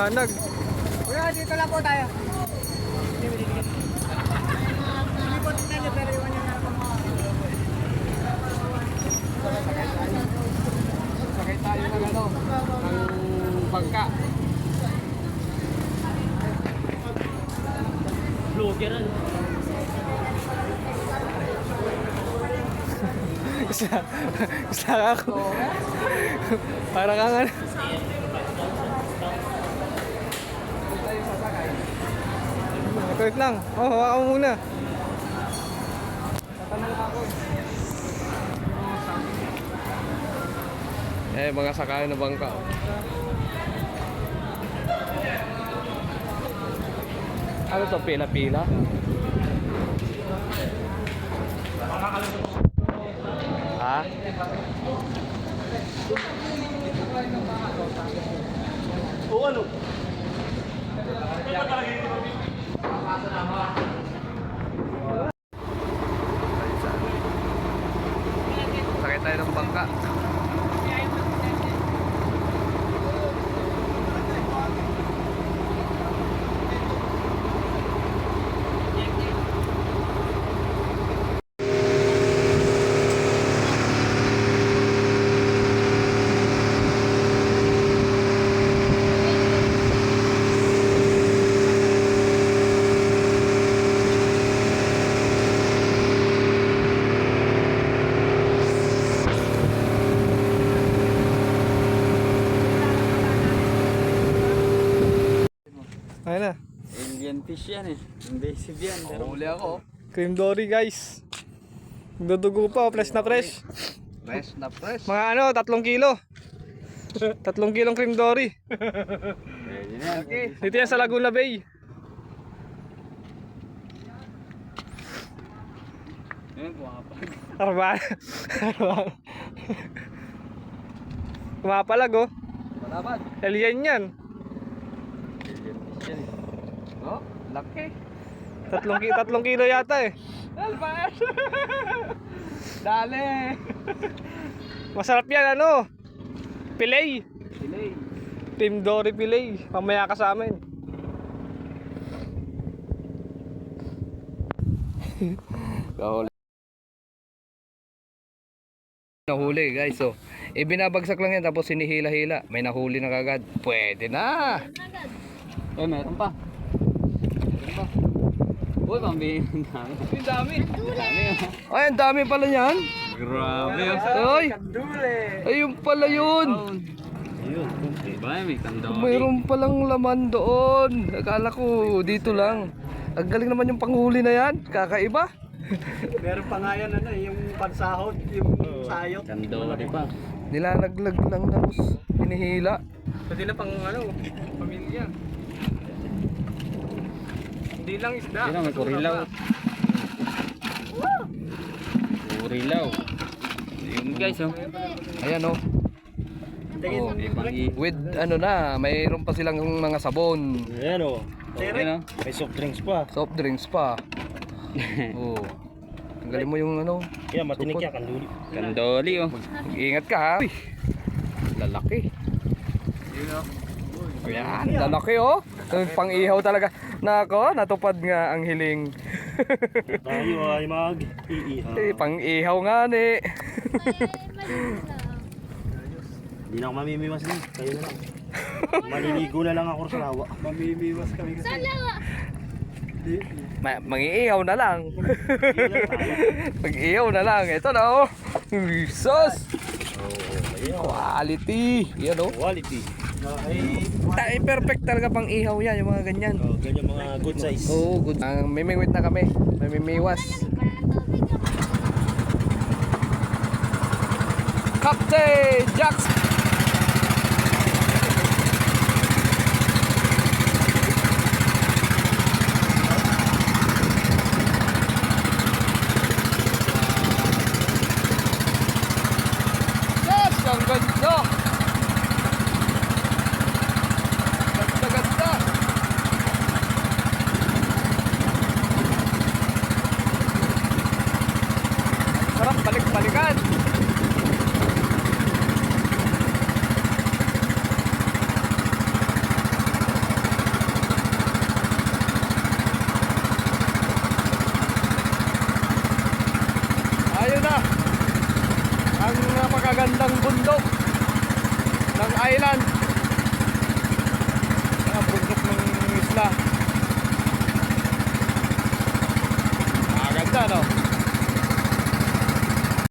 Liwanag. Kuya, dito lang po tayo. Hindi po tingnan niyo, pero iwan niyo na po. Sakay tayo ng ano, ng bangka. Vlogger ano? Isa ako. Parang kang ano. Wait lang. Oh, hawakan mo muna. Tatanong ako eh. Mga sakay na bangka. Ano to, pila-pila? Ha? O ano? Sakay tayo ng bangka. Ayun na. Alien fish yan eh. Invasive yan. Pero Huli ako. Cream dory, guys. Dudugo pa, fresh na fresh. Fresh na fresh. Mga ano, 3 kilo. 3 kilong cream dory. pwede na yan. Okay. Dito yan sa Laguna Bay. Ayun, kumapag. Arba. Kumapalag oh. Malaban. Alien yan. Alien fish yan eh. Oh, laki. 3 kilo yata eh. Alpas. Dali. Masarap yan ano. Pilay. Delay. Team Dory Pilay. Mamaya ka sa amin. Kahuli. Nahuli guys, so ibinabagsak lang yan tapos sinihila-hila. May nahuli na kagad. Pwede na. Eh, meron pa. Meron pa. Uy, pambihing ang dami. Ang dami. Dami oh. Ay, ang dami pala yan. Grabe Ay, ayun pala yun. Ayun, diba may kandori. Mayroon palang laman doon. Akala ko dito lang. Ang galing naman yung panghuli na yan. Kakaiba. Meron pa nga yan ano, yung pansahod, yung sayot. Kandori pa. Nilalaglag lang tapos hinihila. Pwede na pang ano, pamilya. Hindi lang isda. Yun na, may kurilaw. Kurilaw. Ayun guys oh. Ayan oh. Oh, May pangi. with ano na, mayroon pa silang mga sabon, Ayan o. Ayun oh. May soft drinks pa. soft drinks pa. Oh. Tanggalin mo yung ano. Yan, matinik Supot. yan. Kanduli. Kandoli oh. Mag-ingat ka ha. Uy, lalaki. Ayan, lalaki oh. Pang-ihaw talaga. Nako, natupad nga ang hiling. Tayo ay mag-iihaw. Pang-ihaw nga ni. Hindi na ako mamimiwas din. Kayo na lang. Maliligo na lang ako sa lawa. Mamimiwas kami kasi. Mang-iihaw na lang. Mag-ihaw na lang. Ito na oh. Jesus. Quality. Yan oh. Quality. Ay, Perfect talaga pang ihaw yan, yung mga ganyan. oh, ganyan mga good size. Oo, good. Mimiwit na kami. Mamimiwas. Captain Jax! Yes! Ang ganda! Ganda-ganda! Sarap balik-balikan! ng napakagandang bundok ng island.